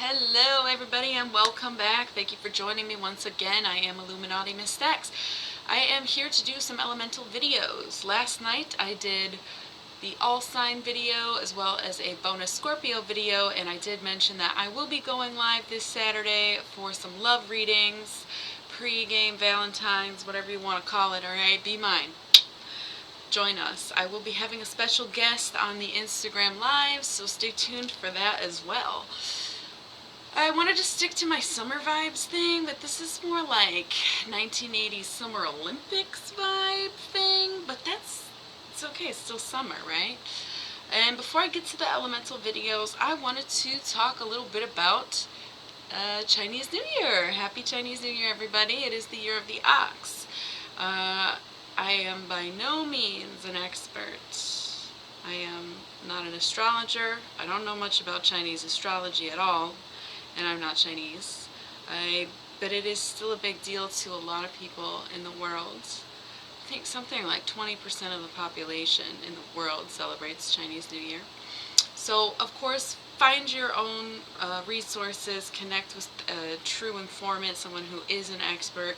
Hello everybody and welcome back. Thank you for joining me once again. I am Illuminaughty Mystex. I am here to do some elemental videos. Last night I did the all sign video as well as a bonus Scorpio video, and I did mention that I will be going live this Saturday for some love readings, pre-game, Valentine's, whatever you want to call it, alright? Be mine. Join us. I will be having a special guest on the Instagram live, so stay tuned for that as well. I wanted to stick to my summer vibes thing, but this is more like 1980s Summer Olympics vibe thing, but it's okay, it's still summer, right? And before I get to the elemental videos, I wanted to talk a little bit about Chinese New Year. Happy Chinese New Year, everybody. It is the year of the ox. I am by no means an expert. I am not an astrologer. I don't know much about Chinese astrology at all. And I'm not Chinese, but it is still a big deal to a lot of people in the world. I think something like 20% of the population in the world celebrates Chinese New Year. So, of course, find your own resources, connect with a true informant, someone who is an expert,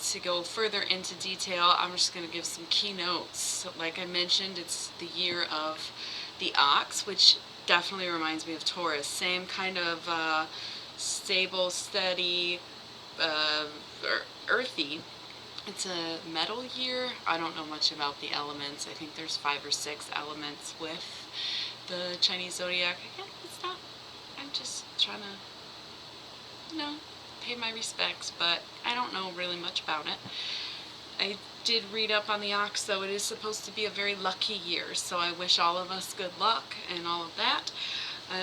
to go further into detail. I'm just going to give some keynotes. So, like I mentioned, it's the year of the ox, which definitely reminds me of Taurus. Same kind of stable, steady, earthy. It's a metal year. I don't know much about the elements. I think there's 5 or 6 elements with the Chinese zodiac. Again, it's not, I'm just trying to, pay my respects, but I don't know really much about it. I did read up on the ox, though. It is supposed to be a very lucky year, so I wish all of us good luck and all of that.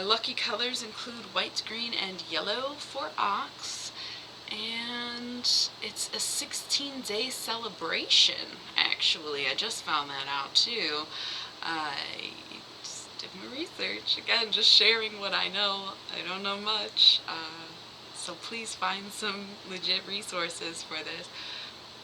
Lucky colors include white, green, and yellow for ox, and it's a 16-day celebration, actually. I just found that out, too. I just did my research. Again, just sharing what I know. I don't know much, so please find some legit resources for this.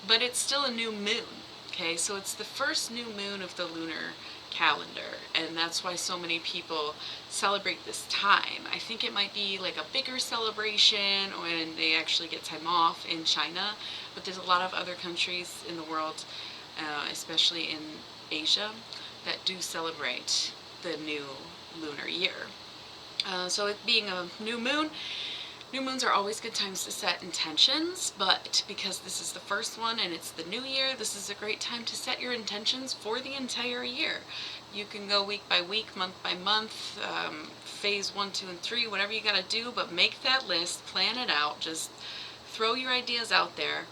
But it's still a new moon, okay? So it's the first new moon of the lunar calendar, and that's why so many people celebrate this time. I think it might be like a bigger celebration when they actually get time off in China, but there's a lot of other countries in the world, especially in Asia, that do celebrate the new lunar year. So it being a new moon, new moons are always good times to set intentions, but because this is the first one and it's the new year, this is a great time to set your intentions for the entire year. You can go week by week, month by month, phase 1, 2, and 3, whatever you gotta do, but make that list, plan it out, just throw your ideas out there,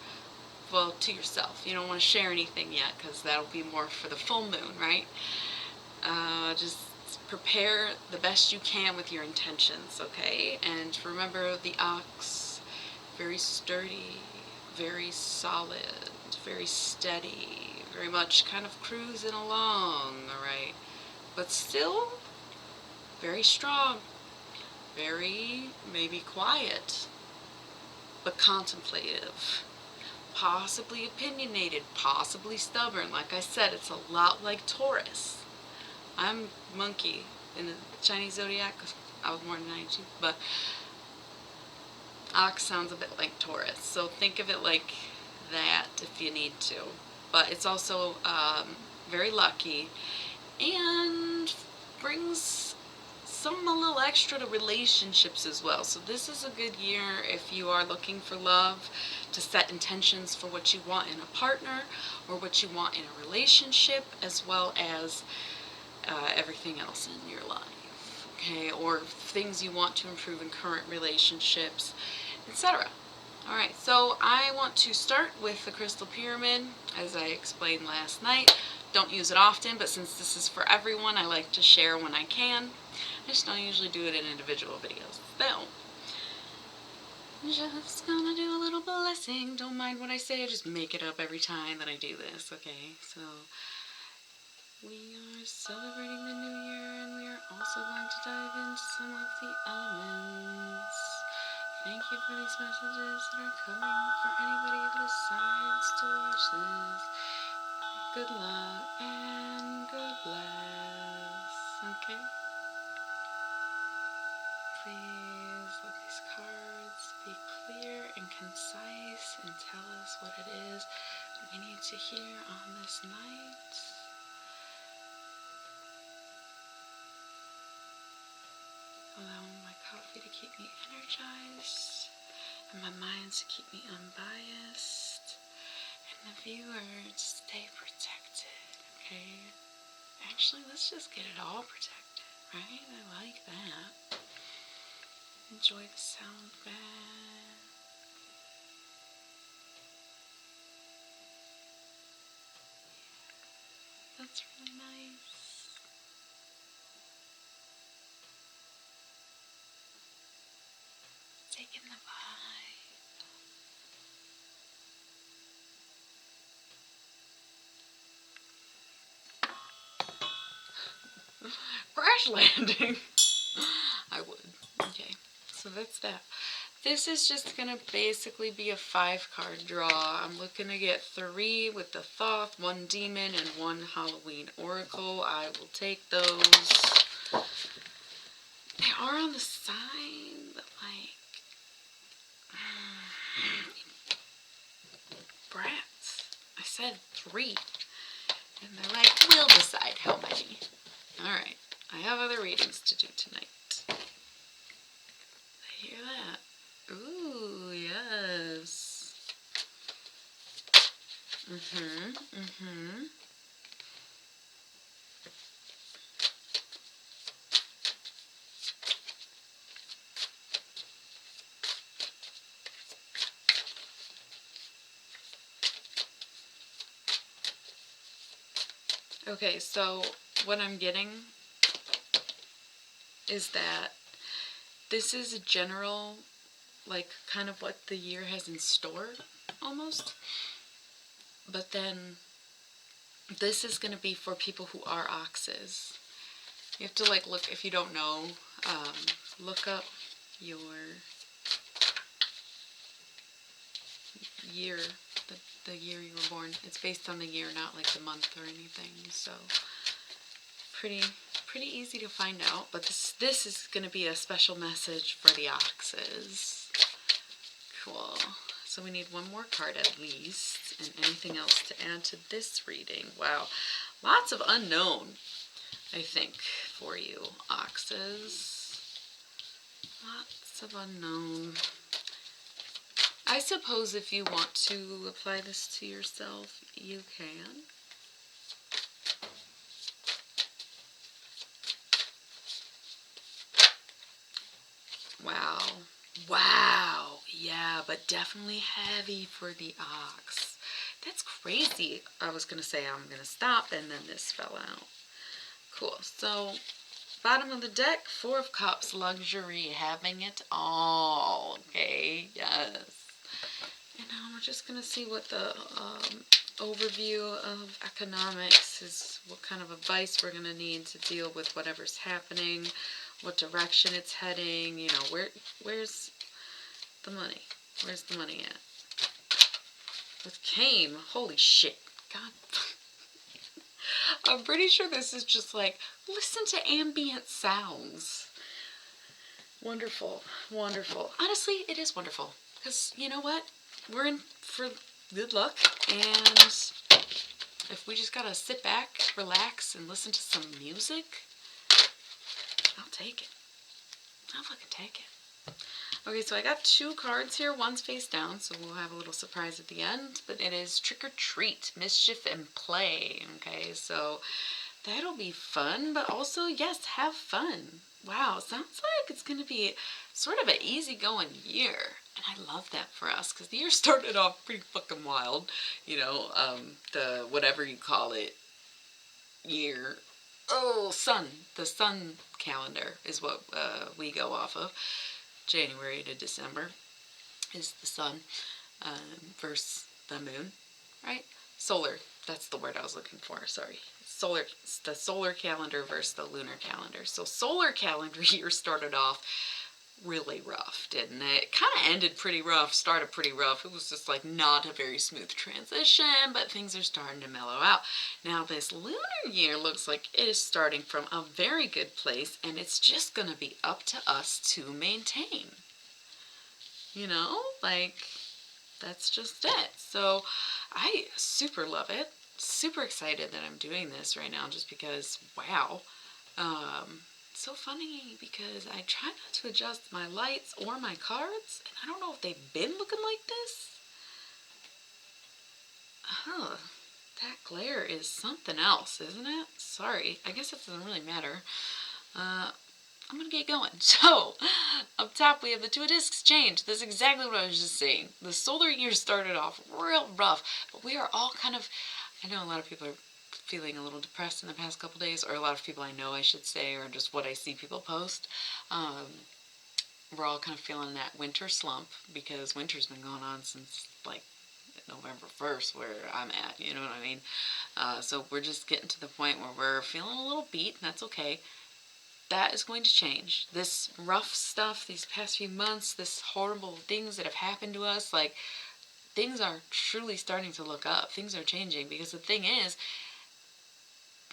well, to yourself. You don't want to share anything yet, because that'll be more for the full moon, right? Just prepare the best you can with your intentions, okay? And remember, the ox, very sturdy, very solid, very steady, very much kind of cruising along, alright? But still very strong, very maybe quiet, but contemplative, possibly opinionated, possibly stubborn. Like I said, it's a lot like Taurus. I'm monkey in the Chinese zodiac. I was born in 92, but ox sounds a bit like Taurus, so think of it like that if you need to. But it's also very lucky and brings a little extra to relationships as well. So this is a good year if you are looking for love, to set intentions for what you want in a partner or what you want in a relationship, as well as everything else in your life, okay, or things you want to improve in current relationships, etc. Alright, so I want to start with the crystal pyramid, as I explained last night. Don't use it often, but since this is for everyone, I like to share when I can. I just don't usually do it in individual videos. So, just gonna do a little blessing. Don't mind what I say, I just make it up every time that I do this, okay? So, we are celebrating the new year, and we are also going to dive into some of the elements. Thank you for these messages that are coming for anybody who decides to watch this. Good luck and good bless. Okay? Please let these cards be clear and concise and tell us what it is we need to hear on this night. Allowing my coffee to keep me energized and my mind to keep me unbiased and the viewer to stay protected, okay? Actually, let's just get it all protected, right? I like that. Enjoy the sound back. That's really nice. Taking the vibe. Crash landing. I would. Okay, so that's that. This is just going to basically be a 5-card draw. I'm looking to get 3 with the Thoth, 1 Demon, and 1 Halloween Oracle. I will take those. They are on the side, but like... brats. I said 3. And they're like, we'll decide how many. Alright, I have other readings to do tonight. I hear that. Ooh, yes. Okay, so what I'm getting is that this is a general, like, kind of what the year has in store, almost. But then this is going to be for people who are oxes. You have to, like, look, if you don't know, look up your year, the year you were born. It's based on the year, not like the month or anything, so pretty easy to find out. But this is going to be a special message for the oxes. Cool. So we need 1 more card at least, and anything else to add to this reading. Wow, lots of unknown, I think, for you oxes. Lots of unknown. I suppose if you want to apply this to yourself, you can. Wow. Wow. Yeah, but definitely heavy for the ox. That's crazy. I was going to say I'm going to stop, and then this fell out. Cool. So, bottom of the deck, 4 of Cups, luxury, having it all. Okay, yes. And now we're just going to see what the overview of economics is, what kind of advice we're going to need to deal with whatever's happening, what direction it's heading, you know, where's the money? Where's the money at? With Came, holy shit. God. I'm pretty sure this is just like, listen to ambient sounds. Wonderful, wonderful. Honestly, it is wonderful. Because, you know what? We're in for good luck. And if we just gotta sit back, relax, and listen to some music, I'll take it. I'll fucking take it. Okay, so I got 2 cards here. One's face down, so we'll have a little surprise at the end. But it is Trick or Treat, Mischief and Play. Okay, so that'll be fun, but also, yes, have fun. Wow, sounds like it's going to be sort of an easygoing year. And I love that for us, because the year started off pretty fucking wild. You know, the whatever you call it year. Oh, the sun calendar is what we go off of. January to December is the sun versus the moon, right? Solar, that's the word I was looking for, sorry. The solar calendar versus the lunar calendar. So solar calendar year started off really rough, didn't it? It kind of ended pretty rough, started pretty rough. It was just like not a very smooth transition, but things are starting to mellow out. Now this lunar year looks like it is starting from a very good place, and it's just going to be up to us to maintain. You know, like, that's just it. So I super love it. Super excited that I'm doing this right now just because, wow. It's so funny because I try not to adjust my lights or my cards, and I don't know if they've been looking like this. Huh. That glare is something else, isn't it? Sorry. I guess it doesn't really matter. I'm gonna get going. So, up top we have the two discs change. That's exactly what I was just saying. The solar year started off real rough, but we are all kind of, I know a lot of people are feeling a little depressed in the past couple days, or a lot of people I know I should say, or just what I see people post. We're all kind of feeling that winter slump because winter's been going on since like November 1st where I'm at, you know what I mean? So we're just getting to the point where we're feeling a little beat, and that's okay. That is going to change. This rough stuff, these past few months, this horrible things that have happened to us, like, things are truly starting to look up. Things are changing because the thing is,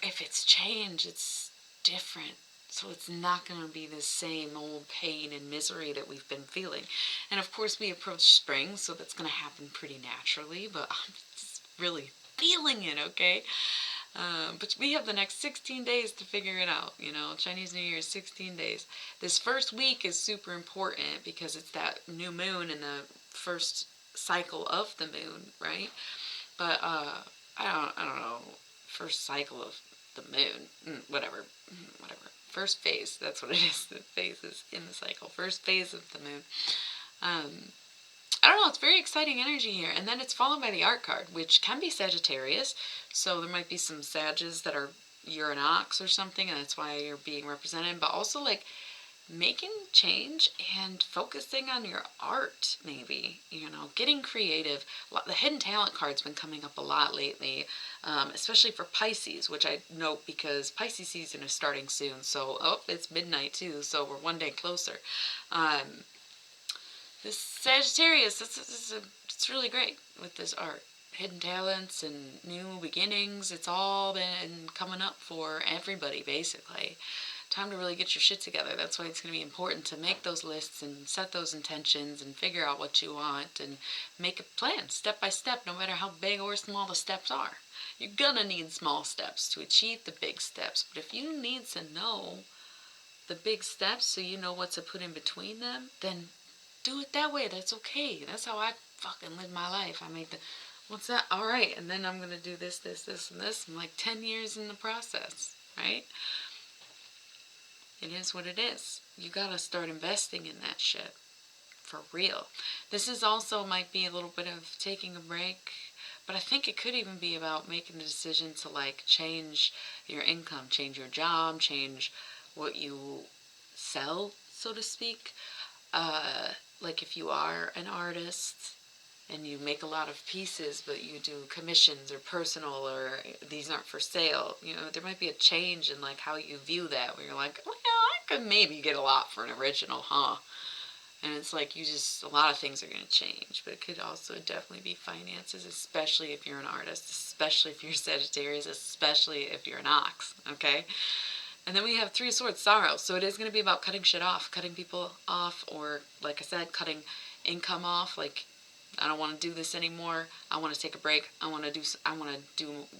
if it's change, it's different. So it's not going to be the same old pain and misery that we've been feeling. And of course, we approach spring, so that's going to happen pretty naturally, but I'm just really feeling it, okay? But we have the next 16 days to figure it out. You know, Chinese New Year is 16 days. This first week is super important because it's that new moon and the first cycle of the moon, right? But I don't know. First cycle of the moon, whatever. First phase. That's what it is. The phase is in the cycle. First phase of the moon. Um, I don't know, it's very exciting energy here. And then it's followed by the art card, which can be Sagittarius. So there might be some Sages that are you're an ox or something, and that's why you're being represented. But also, like, making change and focusing on your art, maybe. You know, getting creative. The hidden talent card's been coming up a lot lately, especially for Pisces, which I note because Pisces season is starting soon. So, oh, it's midnight too, so we're one day closer. This Sagittarius, it's really great with this art. Hidden talents and new beginnings, it's all been coming up for everybody, basically. Time to really get your shit together. That's why it's going to be important to make those lists and set those intentions and figure out what you want and make a plan step by step, no matter how big or small the steps are. You're going to need small steps to achieve the big steps, but if you need to know the big steps so you know what to put in between them, then do it that way. That's okay. That's how I fucking live my life. I make the, what's that? All right. And then I'm going to do this, this, this, and this. I'm like 10 years in the process, right? It is what it is. You got to start investing in that shit. For real. This is also might be a little bit of taking a break, but I think it could even be about making a decision to like change your income, change your job, change what you sell, so to speak. Like if you are an artist and you make a lot of pieces, but you do commissions or personal or these aren't for sale, you know, there might be a change in like how you view that, where you're like, well, I could maybe get a lot for an original, huh? And it's like you just, a lot of things are going to change, but it could also definitely be finances, especially if you're an artist, especially if you're Sagittarius, especially if you're an ox, okay? And then we have Three of Swords, sorrow. So it is going to be about cutting shit off, cutting people off, or like I said, cutting income off. Like, I don't want to do this anymore. I want to take a break. I want to do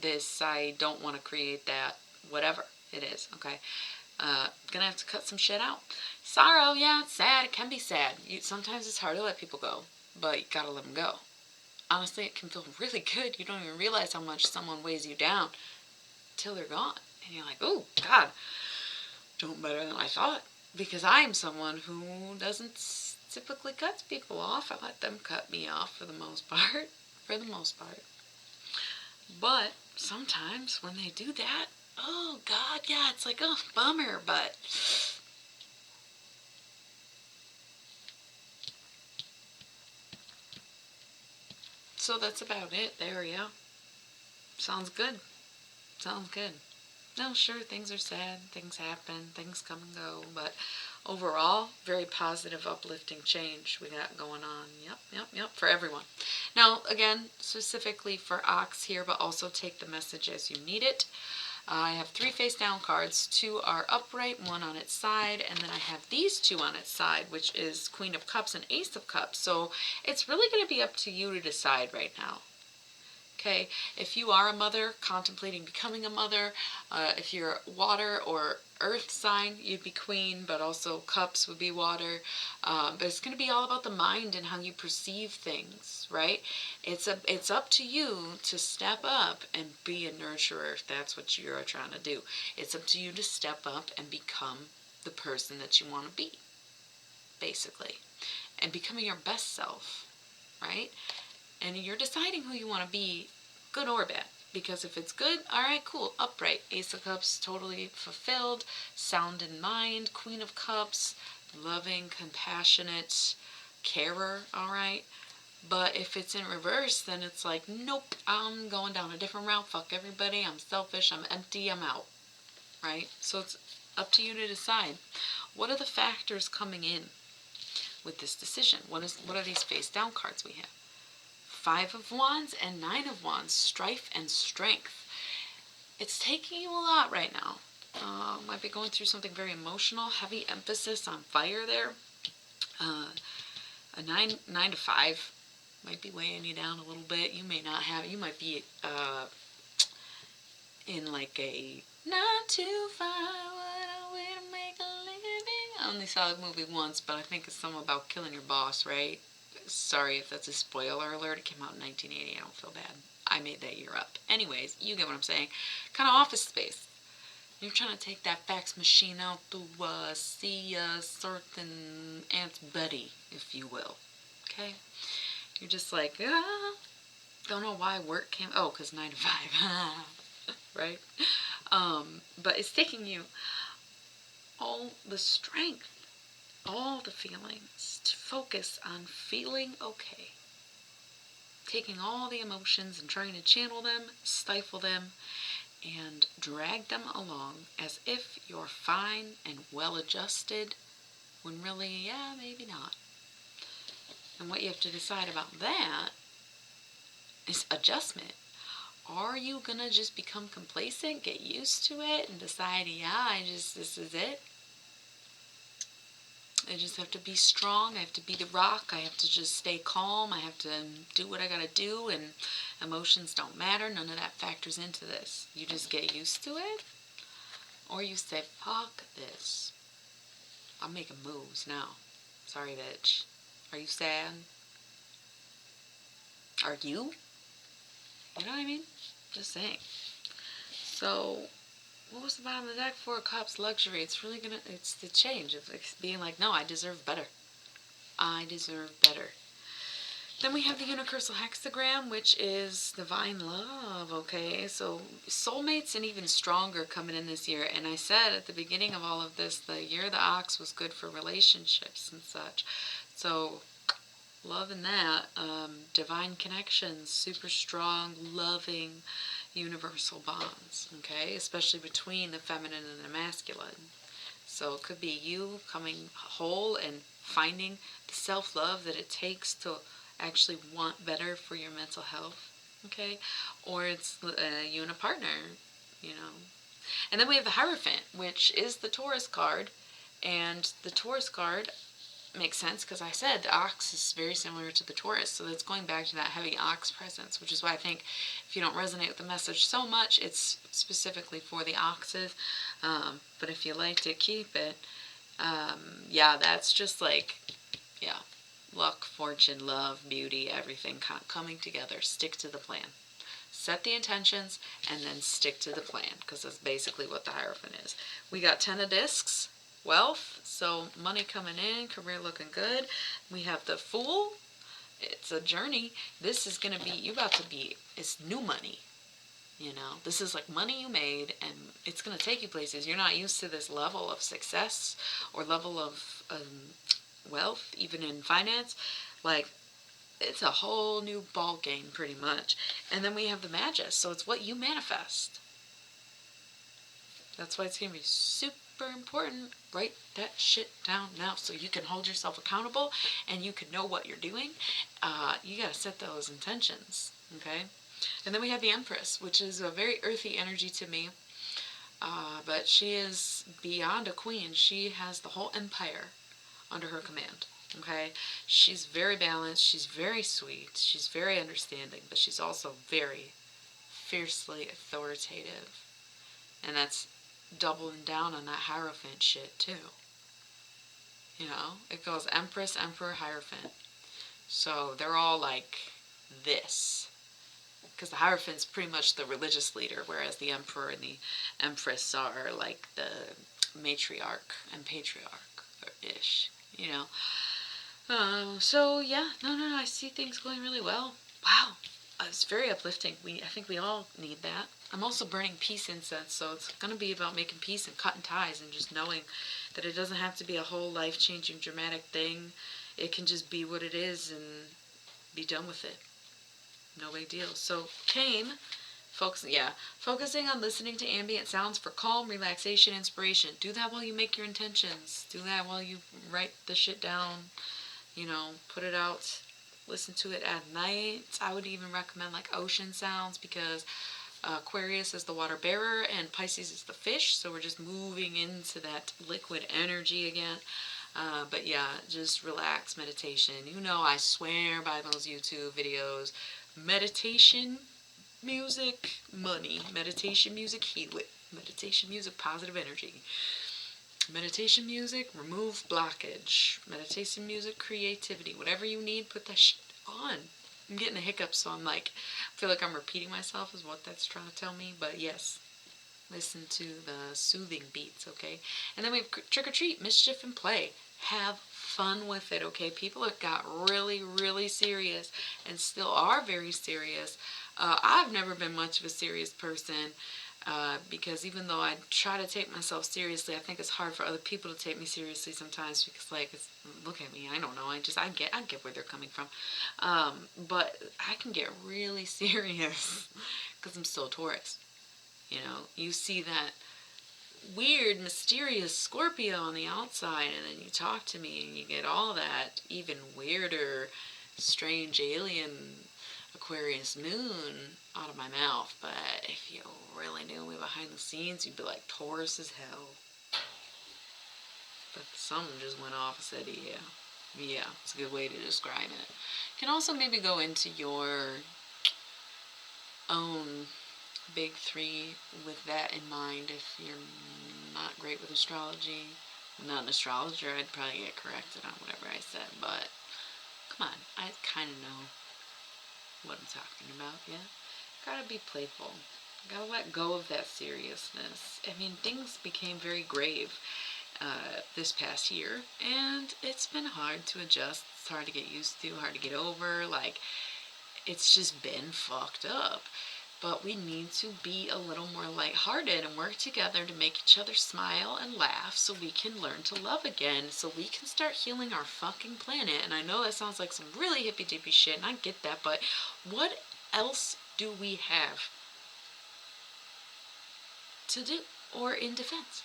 this. I don't want to create that. Whatever it is, okay? Gonna have to cut some shit out. Sorrow, yeah, it's sad. It can be sad. Sometimes it's hard to let people go, but you gotta let them go. Honestly, it can feel really good. You don't even realize how much someone weighs you down till they're gone. And you're like, oh, God, doing better than I thought. Because I'm someone who doesn't typically cut people off. I let them cut me off for the most part. For the most part. But sometimes when they do that, oh, God, yeah, it's like, oh, bummer, but... So that's about it. There we go. Sounds good. Sounds good. No, sure, things are sad, things happen, things come and go, but overall, very positive, uplifting change we got going on. Yep, for everyone. Now, again, specifically for Ox here, but also take the message as you need it. I have 3 face down cards. 2 are upright, 1 on its side, and then I have these 2 on its side, which is Queen of Cups and Ace of Cups. So it's really going to be up to you to decide right now. Okay, if you are a mother contemplating becoming a mother, if you're water or earth sign, you'd be queen, but also cups would be water. But it's going to be all about the mind and how you perceive things, right? It's up to you to step up and be a nurturer if that's what you're trying to do. It's up to you to step up and become the person that you want to be, basically, and becoming your best self, right? And you're deciding who you want to be, good or bad. Because if it's good, all right, cool, upright. Ace of Cups, totally fulfilled, sound in mind. Queen of Cups, loving, compassionate, carer, all right. But if it's in reverse, then it's like, nope, I'm going down a different route. Fuck everybody. I'm selfish. I'm empty. I'm out, right? So it's up to you to decide. What are the factors coming in with this decision? What are these face down cards we have? 5 of Wands and 9 of Wands, strife and strength. It's taking you a lot right now. Might be going through something very emotional, heavy emphasis on fire there. A 9 to 5 might be weighing you down a little bit. You may not have, you might be in like a 9 to 5, what a way to make a living. I only saw the movie once, but I think it's something about killing your boss, right? Sorry if that's a spoiler alert. It came out in 1980. I don't feel bad. I made that year up. Anyways, you get what I'm saying. Kind of Office Space. You're trying to take that fax machine out to see a certain Aunt Betty, if you will. Okay? You're just like, don't know why work came. Oh, because 9 to 5. Right? But it's taking you all the strength, all the feelings, to focus on feeling okay. Taking all the emotions and trying to channel them, stifle them, and drag them along as if you're fine and well-adjusted, when really, yeah, maybe not. And what you have to decide about that is adjustment. Are you gonna just become complacent, get used to it, and decide, yeah, this is it? I just have to be strong. I have to be the rock. I have to just stay calm. I have to do what I gotta do, and emotions don't matter. None of that factors into this. You just get used to it, or you say, fuck this. I'm making moves now. Sorry, bitch. Are you sad? Are you? You know what I mean? Just saying. So, what was the bottom of the deck? 4 of Cups, luxury. It's really gonna, it's the change. It's being like, no, I deserve better. I deserve better. Then we have the universal hexagram, which is divine love, okay? So soulmates and even stronger coming in this year. And I said at the beginning of all of this, the year of the ox was good for relationships and such. So loving that. Divine connections, super strong, loving, universal bonds, okay? Especially between the feminine and the masculine. So it could be you coming whole and finding the self-love that it takes to actually want better for your mental health, okay? Or it's you and a partner, you know. And then we have the Hierophant, which is the Taurus card. And the Taurus card makes sense because I said the ox is very similar to the Taurus, so it's going back to that heavy ox presence, which is why I think if you don't resonate with the message so much, it's specifically for the oxes. But if you like to keep it, yeah, that's just like, yeah, luck, fortune, love, beauty, everything coming together. Stick to the plan. Set the intentions and then stick to the plan, because that's basically what the Hierophant is. We got 10 of discs, wealth, so money coming in, career looking good. We have the Fool. It's a journey. This is going to be, it's new money. You know, this is like money you made, and it's going to take you places. You're not used to this level of success or level of wealth, even in finance. Like, it's a whole new ball game, pretty much. And then we have the Magus, so it's what you manifest. That's why it's going to be super important. Write that shit down now so you can hold yourself accountable and you can know what you're doing. You got to set those intentions, okay? And then we have the Empress, which is a very earthy energy to me. But she is beyond a queen. She has the whole empire under her command. Okay? She's very balanced. She's very sweet. She's very understanding. But she's also very fiercely authoritative. And that's doubling down on that Hierophant shit, too. You know? It goes Empress, Emperor, Hierophant. So they're all like this. Because the Hierophant's pretty much the religious leader, whereas the Emperor and the Empress are like the matriarch and patriarch-ish, you know. So yeah, no, I see things going really well. Wow, it's very uplifting. I think we all need that. I'm also burning peace incense, so it's going to be about making peace and cutting ties and just knowing that it doesn't have to be a whole life-changing, dramatic thing. It can just be what it is and be done with it. No big deal. So, Cain, focusing on listening to ambient sounds for calm, relaxation, inspiration. Do that while you make your intentions. Do that while you write the shit down. You know, put it out. Listen to it at night. I would even recommend like ocean sounds because Aquarius is the water bearer and Pisces is the fish. So we're just moving into that liquid energy again. But yeah, just relax, meditation. You know, I swear by those YouTube videos. Meditation music, money. Meditation music, heal it. Meditation music, positive energy. Meditation music, remove blockage. Meditation music, creativity. Whatever you need, put that shit on. I'm getting a hiccup, so I'm like, I feel like I'm repeating myself is what that's trying to tell me. But yes, listen to the soothing beats, okay? And then we have trick or treat, mischief and play. Have fun with it, okay? People have got really, really serious and still are very serious. I've never been much of a serious person because even though I try to take myself seriously, I think it's hard for other people to take me seriously sometimes because, like, look at me, I don't know, I get where they're coming from. But I can get really serious because I'm still a Taurus. You know, you see that weird, mysterious Scorpio on the outside, and then you talk to me and you get all that even weirder, strange alien Aquarius moon out of my mouth. But if you really knew me behind the scenes, you'd be like Taurus as hell. But something just went off and said, yeah, it's a good way to describe it. You can also maybe go into your own big three with that in mind. If you're not great with astrology, I'm not an astrologer, I'd probably get corrected on whatever I said, but come on, I kind of know what I'm talking about. Yeah, gotta be playful, gotta let go of that seriousness. I mean, things became very grave this past year, and it's been hard to adjust. It's hard to get used to, hard to get over. Like, it's just been fucked up. But we need to be a little more lighthearted and work together to make each other smile and laugh so we can learn to love again, so we can start healing our fucking planet. And I know that sounds like some really hippy-dippy shit, and I get that, but what else do we have to do or in defense?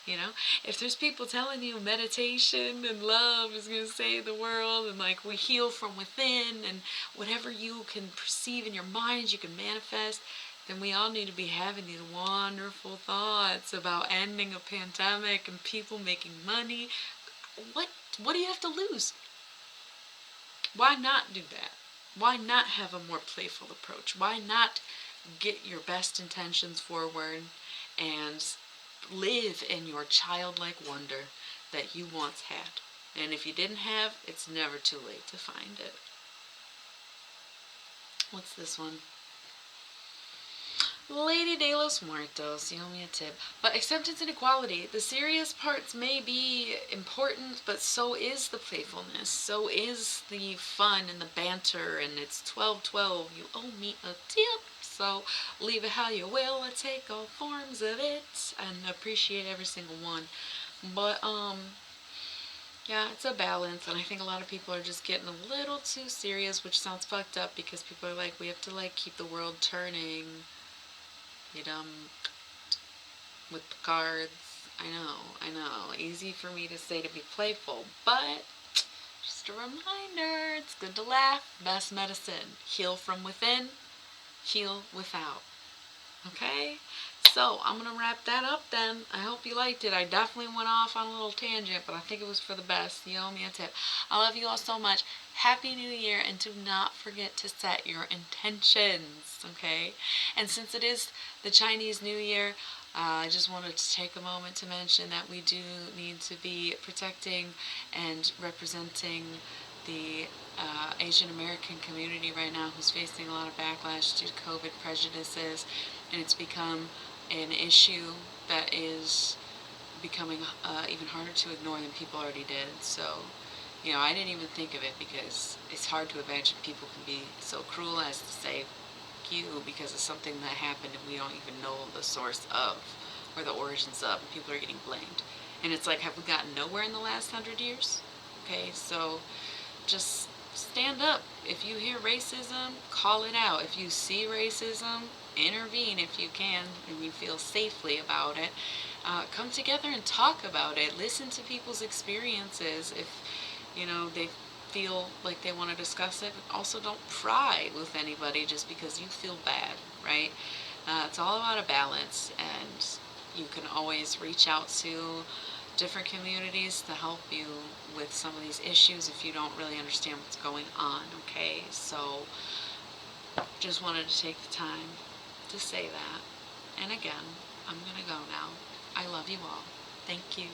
You know, if there's people telling you meditation and love is going to save the world and like we heal from within and whatever you can perceive in your mind you can manifest, then we all need to be having these wonderful thoughts about ending a pandemic and people making money. What do you have to lose? Why not do that? Why not have a more playful approach? Why not get your best intentions forward and live in your childlike wonder that you once had? And if you didn't have, it's never too late to find it. What's this one? Lady de los Muertos, you owe me a tip. But acceptance and equality. The serious parts may be important, but so is the playfulness. So is the fun and the banter, and it's 12/12. You owe me a tip. So leave it how you will. I take all forms of it and appreciate every single one. But yeah, it's a balance, and I think a lot of people are just getting a little too serious, which sounds fucked up because people are like, we have to like keep the world turning. You dumb with the cards. I know. Easy for me to say to be playful, but just a reminder, it's good to laugh. Best medicine. Heal from within, heal without. Okay? So, I'm going to wrap that up then. I hope you liked it. I definitely went off on a little tangent, but I think it was for the best. You owe me a tip. I love you all so much. Happy New Year, and do not forget to set your intentions, okay? And since it is the Chinese New Year, I just wanted to take a moment to mention that we do need to be protecting and representing the Asian American community right now, who's facing a lot of backlash due to COVID prejudices, and it's become an issue that is becoming even harder to ignore than people already did. So, I didn't even think of it because it's hard to imagine people can be so cruel as to say you because of something that happened and we don't even know the source of or the origins of, and people are getting blamed. And it's like, have we gotten nowhere in the last 100 years? Okay, so just stand up. If you hear racism, call it out. If you see racism, intervene if you can and you feel safely about it. Come together and talk about it. Listen to people's experiences if they feel like they want to discuss it. But also don't pry with anybody just because you feel bad, right? It's all about a balance, and you can always reach out to different communities to help you with some of these issues if you don't really understand what's going on, okay? So just wanted to take the time to say that. And again, I'm going to go now. I love you all. Thank you.